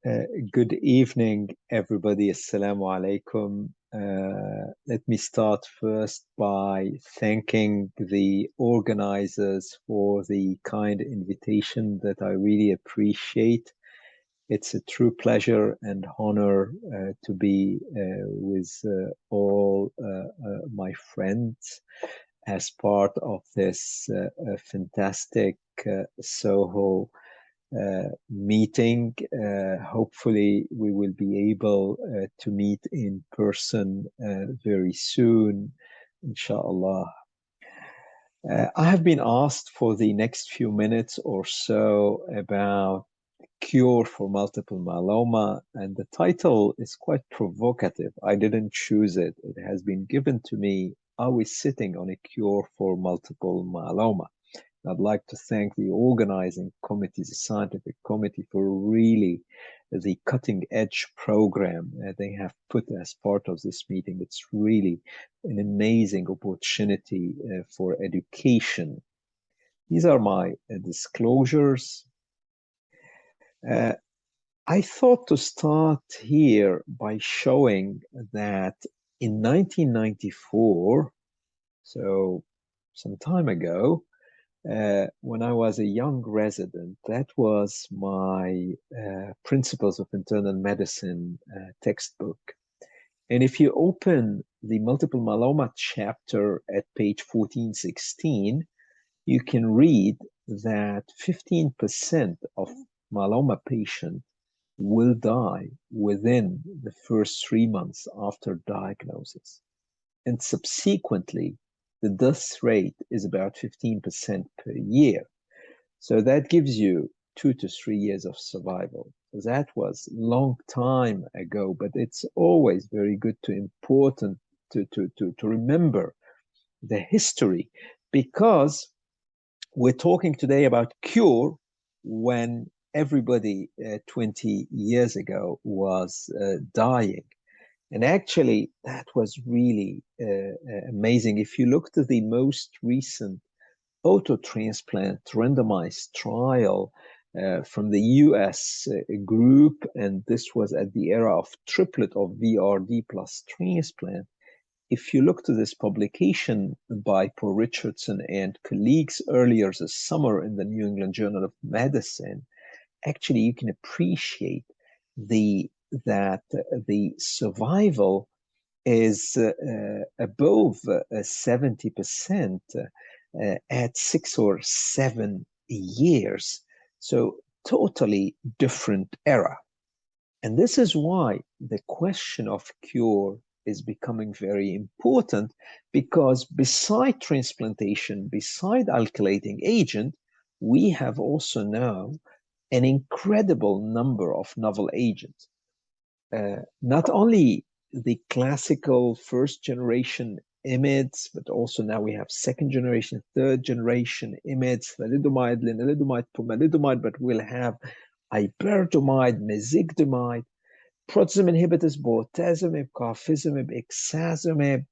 Good evening, everybody. Assalamu alaikum. Let me start first by thanking the organizers for the kind invitation that I really appreciate. It's a true pleasure and honor to be with all my friends as part of this fantastic SOHO meeting. Hopefully, we will be able to meet in person very soon, inshallah. I have been asked for the next few minutes or so about cure for multiple myeloma, and the title is quite provocative. I didn't choose it. It has been given to me. Are we sitting on a cure for multiple myeloma? I'd like to thank the organizing committee, the scientific committee, for really the cutting edge program they have put as part of this meeting. It's really an amazing opportunity for education. These are my disclosures. I thought to start here by showing that in 1994, so some time ago, when I was a young resident, that was my Principles of Internal Medicine textbook. And if you open the multiple myeloma chapter at page 1416, you can read that 15% of myeloma patients will die within the first 3 months after diagnosis. And subsequently, the death rate is about 15% per year. So that gives you 2 to 3 years of survival. That was a long time ago, but it's always very good important to remember the history, because we're talking today about cure when everybody 20 years ago was dying. And actually, that was really amazing. If you look to the most recent auto-transplant randomized trial from the US group, and this was at the era of triplet of VRD plus transplant. If you look to this publication by Paul Richardson and colleagues earlier this summer in the New England Journal of Medicine, actually you can appreciate that the survival is above 70% at 6 or 7 years. So totally different era. And this is why the question of cure is becoming very important, because beside transplantation, beside alkylating agent, we have also now an incredible number of novel agents. Not only the classical first generation IMiDs, but also now we have second generation, third generation IMiDs, thalidomide, lenalidomide, pomalidomide, but we'll have iberdomide, mezigdomide, proteasome inhibitors, bortezomib, carfilzomib, ixazomib,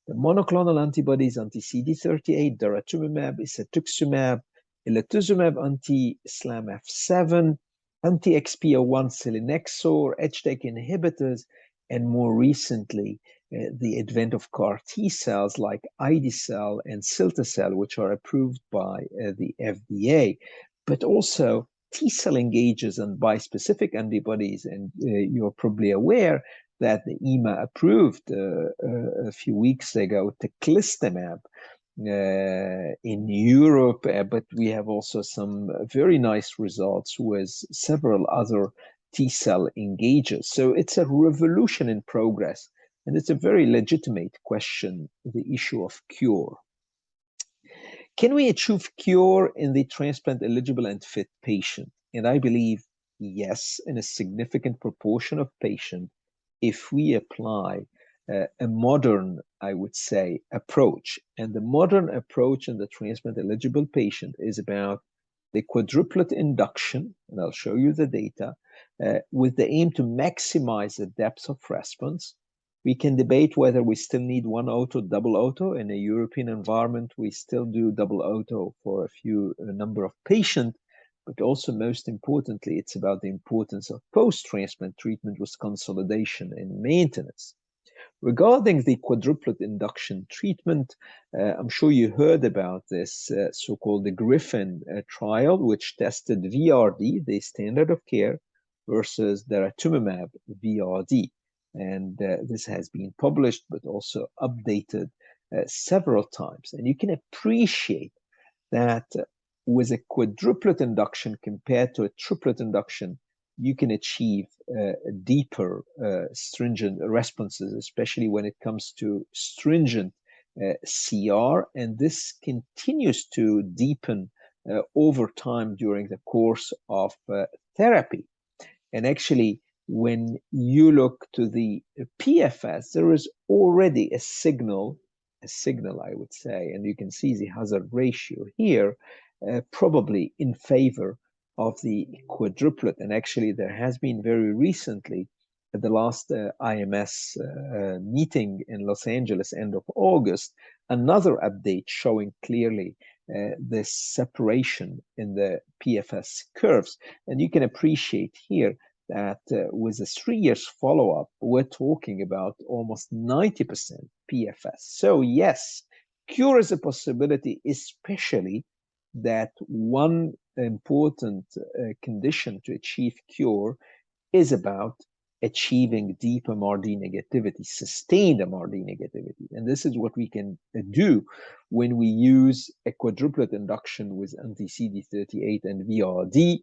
the monoclonal antibodies, anti-CD38, daratumumab, isatuximab, elotuzumab, anti-SLAMF7, anti-XPO1 selinexor, HDAC inhibitors, and more recently, the advent of CAR T cells like ide-cel and cilta-cel, which are approved by the FDA, but also T-cell engagers and bispecific antibodies. And you're probably aware that the EMA approved a few weeks ago teclistamab in Europe, but we have also some very nice results with several other T-cell engagers. So it's a revolution in progress, and it's a very legitimate question, the issue of cure. Can we achieve cure in the transplant eligible and fit patient? And I believe yes, in a significant proportion of patients, if we apply a modern, I would say, approach. And the modern approach in the transplant eligible patient is about the quadruplet induction, and I'll show you the data, with the aim to maximize the depth of response. We can debate whether we still need one auto, double auto. In a European environment, we still do double auto for a number of patients, but also most importantly, it's about the importance of post-transplant treatment with consolidation and maintenance. Regarding the quadruplet induction treatment, I'm sure you heard about this so-called the Griffin trial, which tested VRD, the standard of care, versus daratumumab VRD. And this has been published, but also updated several times. And you can appreciate that with a quadruplet induction compared to a triplet induction, you can achieve deeper stringent responses, especially when it comes to stringent CR. And this continues to deepen over time during the course of therapy. And actually, when you look to the PFS, there is already a signal, I would say, and you can see the hazard ratio here, probably in favor of the quadruplet. And actually, there has been very recently, at the last IMS meeting in Los Angeles, end of August, another update showing clearly this separation in the PFS curves. And you can appreciate here that with a 3 years follow-up, we're talking about almost 90% PFS. So yes, cure is a possibility, especially that one important condition to achieve cure is about achieving deep MRD negativity, sustained MRD negativity. And this is what we can do when we use a quadruplet induction with anti-CD38 and VRD.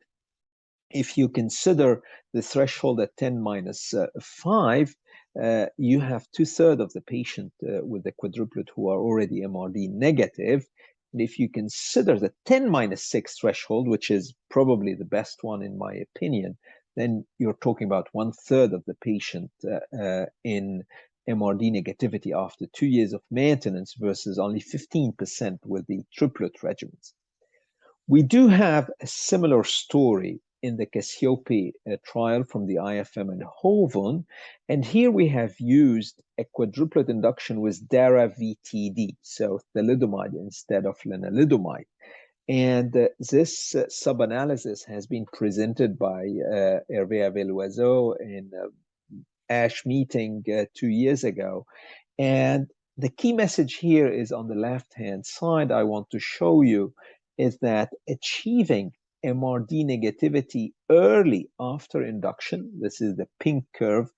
If you consider the threshold at 10 minus 5, you have 2/3 of the patient with the quadruplet who are already MRD negative. And if you consider the 10 minus 6 threshold, which is probably the best one in my opinion, then you're talking about 1/3 of the patient in MRD negativity after 2 years of maintenance versus only 15% with the triplet regimens. We do have a similar story in the Cassiope trial from the IFM and HOVON, and here we have used a quadruplet induction with dara-VTD, so thalidomide instead of lenalidomide. And this sub-analysis has been presented by Hervé Avelloiseau in ASH meeting 2 years ago. And the key message here is on the left-hand side, I want to show you, is that achieving MRD negativity early after induction, this is the pink curve,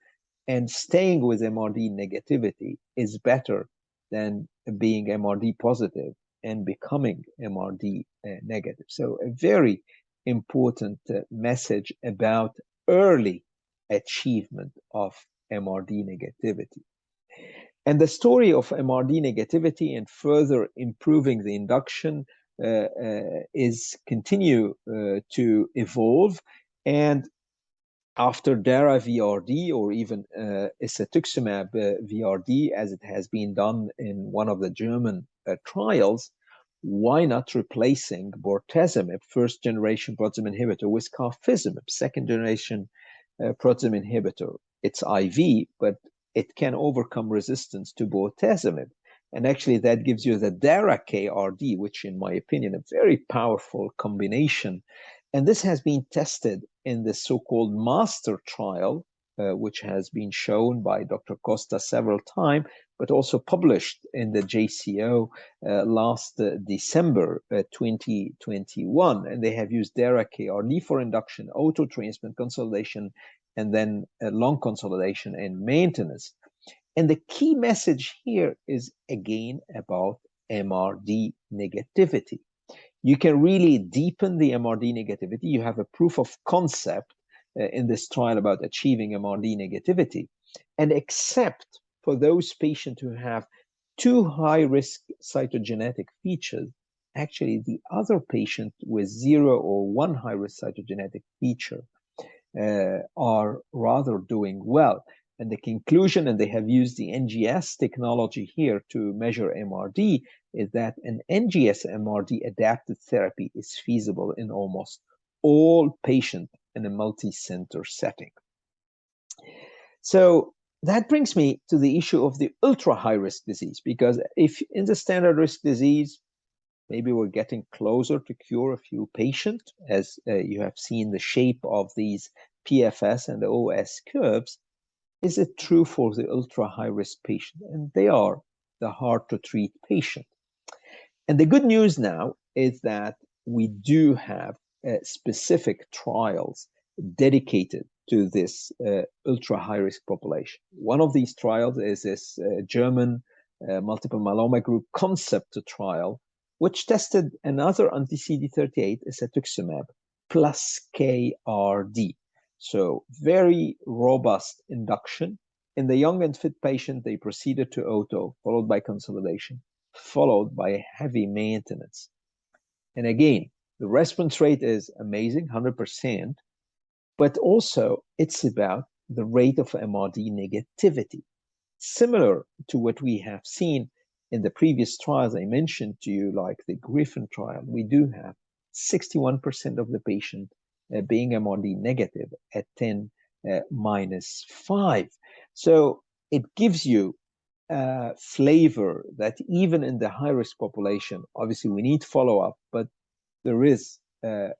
and staying with MRD negativity is better than being MRD positive and becoming MRD negative. So a very important message about early achievement of MRD negativity. And the story of MRD negativity and further improving the induction is continue to evolve. And after DARA VRD or even isatuximab VRD, as it has been done in one of the German trials, why not replacing bortezomib, first generation proteasome inhibitor, with carfilzomib, second generation proteasome inhibitor? It's IV, but it can overcome resistance to bortezomib. And actually, that gives you the DARA-KRD, which, in my opinion, a very powerful combination. And this has been tested in the so-called master trial, which has been shown by Dr. Costa several times, but also published in the JCO last December 2021. And they have used DARA-KRD for induction, auto-transplant consolidation, and then long consolidation and maintenance. And the key message here is, again, about MRD negativity. You can really deepen the MRD negativity. You have a proof of concept in this trial about achieving MRD negativity. And except for those patients who have 2 high-risk cytogenetic features, actually the other patient with 0 or 1 high-risk cytogenetic feature are rather doing well. And the conclusion, and they have used the NGS technology here to measure MRD, is that an NGS MRD adapted therapy is feasible in almost all patients in a multi-center setting. So that brings me to the issue of the ultra high risk disease, because if in the standard risk disease, Maybe we're getting closer to cure a few patients, as you have seen the shape of these PFS and OS curves. Is it true for the ultra high risk patient? And they are the hard to treat patient. And the good news now is that we do have specific trials dedicated to this ultra high risk population. One of these trials is this German multiple myeloma group concept trial, which tested another anti-CD38, cetuximab, plus KRD. So very robust induction. In the young and fit patient, they proceeded to auto, followed by consolidation, followed by heavy maintenance. And again, the response rate is amazing, 100%, but also it's about the rate of MRD negativity. Similar to what we have seen in the previous trials I mentioned to you, like the Griffin trial, we do have 61% of the patient being MRD negative at 10 minus 5. So it gives you flavor that even in the high risk population, obviously we need follow up, but there is a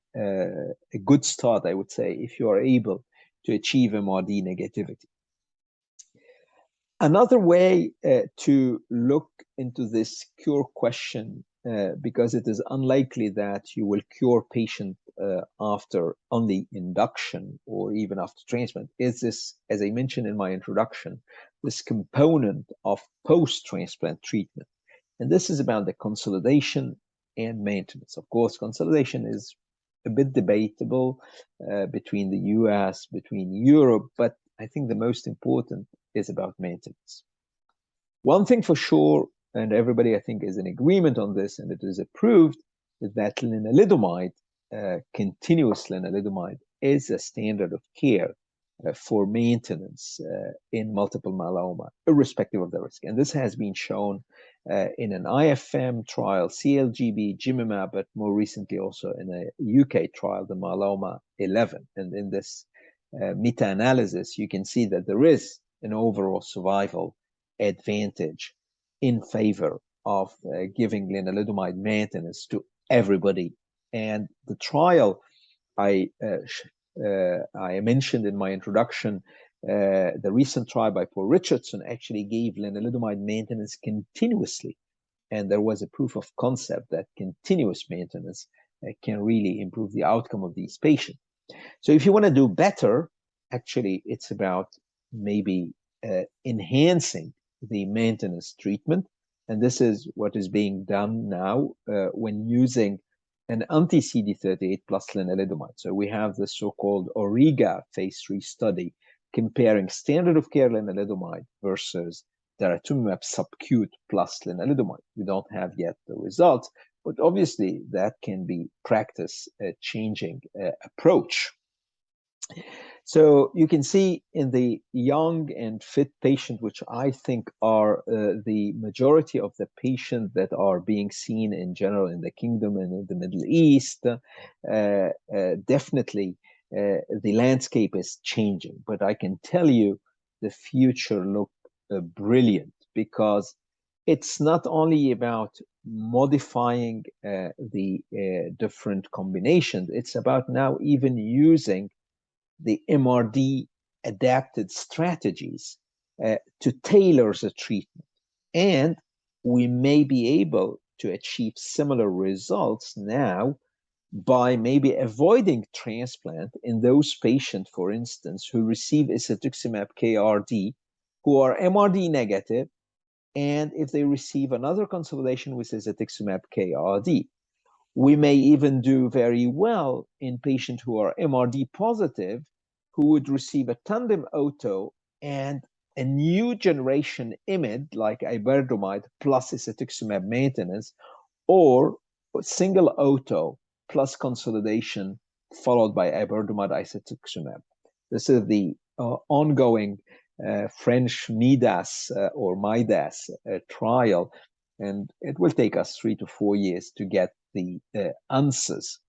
good start, I would say, if you are able to achieve MRD negativity. Another way to look into this cure question, because it is unlikely that you will cure patient after only induction or even after transplant, is this, as I mentioned in my introduction, this component of post-transplant treatment. And this is about the consolidation and maintenance. Of course, consolidation is a bit debatable between the US, between Europe, but I think the most important is about maintenance. One thing for sure, and everybody I think is in agreement on this, and it is approved, is that lenalidomide, continuous lenalidomide, is a standard of care for maintenance in multiple myeloma, irrespective of the risk. And this has been shown in an IFM trial, CLGB, Gimimab, but more recently also in a UK trial, the Myeloma 11. And in this meta-analysis, you can see that there is an overall survival advantage in favor of giving lenalidomide maintenance to everybody. And the trial I mentioned in my introduction, the recent trial by Paul Richardson actually gave lenalidomide maintenance continuously. And there was a proof of concept that continuous maintenance can really improve the outcome of these patients. So if you want to do better, actually, it's about maybe enhancing the maintenance treatment. And this is what is being done now when using an anti-CD38 plus lenalidomide. So we have the so-called ORIGA phase 3 study comparing standard of care lenalidomide versus daratumumab subcut plus lenalidomide. We don't have yet the results, but obviously that can be practice-changing approach. So you can see in the young and fit patient, which I think are the majority of the patients that are being seen in general in the kingdom and in the Middle East, definitely the landscape is changing. But I can tell you the future looks brilliant, because it's not only about modifying the different combinations, it's about now even using the MRD adapted strategies to tailor the treatment. And we may be able to achieve similar results now by maybe avoiding transplant in those patients, for instance, who receive cetuximab KRD, who are MRD negative, and if they receive another consolidation with cetuximab KRD. We may even do very well in patients who are MRD positive, who would receive a tandem auto and a new generation IMiD like iberdomide plus cetuximab maintenance, or single auto plus consolidation followed by iberdomide cetuximab. This is the ongoing French MIDAS or MIDAS trial, and it will take us 3 to 4 years to get the answers.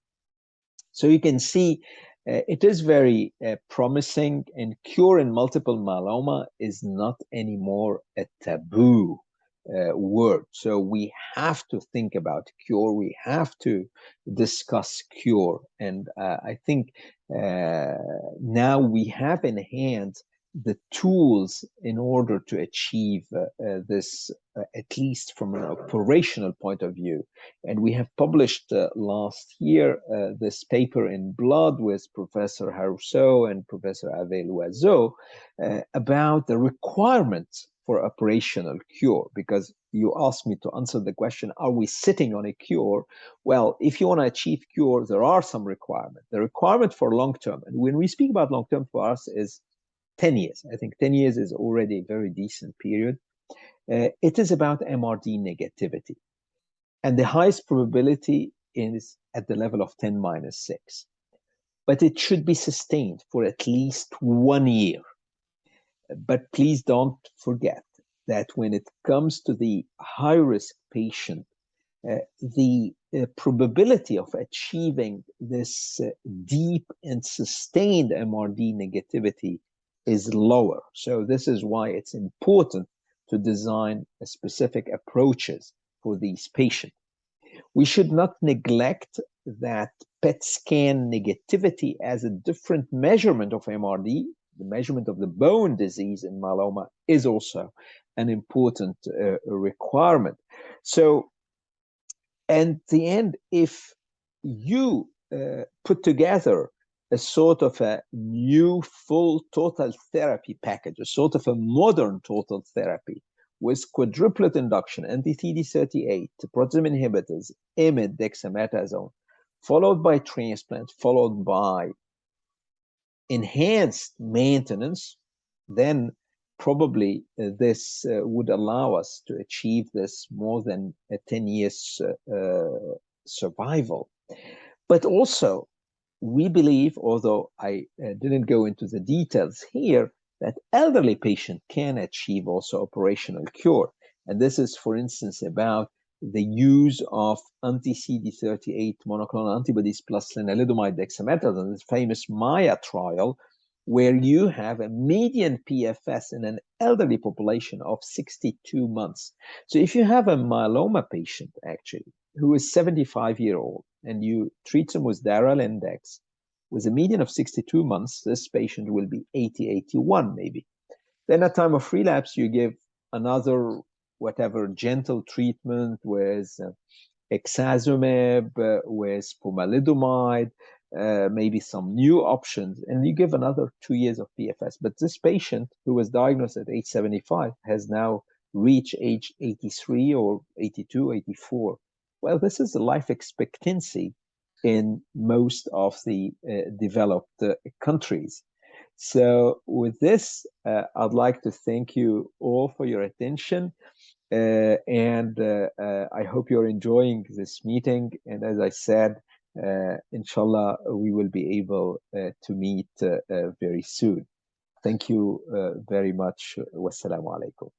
So you can see it is very promising, and cure in multiple myeloma is not anymore a taboo. word. So we have to think about cure. We have to discuss cure. And I think now we have in hand the tools in order to achieve this, at least from an operational point of view. And we have published last year this paper in Blood with Professor Harousseau and Professor Ave Loiseau about the requirements for operational cure, because you asked me to answer the question, are we sitting on a cure? Well, if you want to achieve cure, there are some requirements. The requirement for long-term, and when we speak about long-term for us is 10 years. I think 10 years is already a very decent period. It is about MRD negativity. And the highest probability is at the level of 10 minus 6. But it should be sustained for at least 1 year. But please don't forget that when it comes to the high-risk patient, the probability of achieving this deep and sustained MRD negativity is lower. So this is why it's important to design specific approaches for these patients. We should not neglect that PET scan negativity as a different measurement of MRD, the measurement of the bone disease in myeloma, is also an important requirement. So, in the end, if you put together a sort of a new full total therapy package, a sort of a modern total therapy with quadruplet induction, anti-CD38, proteasome inhibitors, IMiD, dexamethasone, followed by transplant, followed by enhanced maintenance, then probably this would allow us to achieve this more than 10 years survival. But also, we believe, although I didn't go into the details here, that elderly patients can achieve also operational cure. And this is, for instance, about the use of anti-CD38 monoclonal antibodies plus lenalidomide dexamethasone, this famous MAIA trial, where you have a median PFS in an elderly population of 62 months. So if you have a myeloma patient, actually, who is 75-year-old, and you treat them with Dara-Lendex, with a median of 62 months, this patient will be 80, 81 maybe. Then at time of relapse, you give another whatever gentle treatment with ixazomib, with pomalidomide, maybe some new options, and you give another 2 years of PFS. But this patient who was diagnosed at age 75 has now reached age 83 or 82, 84. Well, this is the life expectancy in most of the developed countries. So with this, I'd like to thank you all for your attention. And I hope you're enjoying this meeting. And as I said, inshallah, we will be able to meet very soon. Thank you very much. Wassalamu alaikum.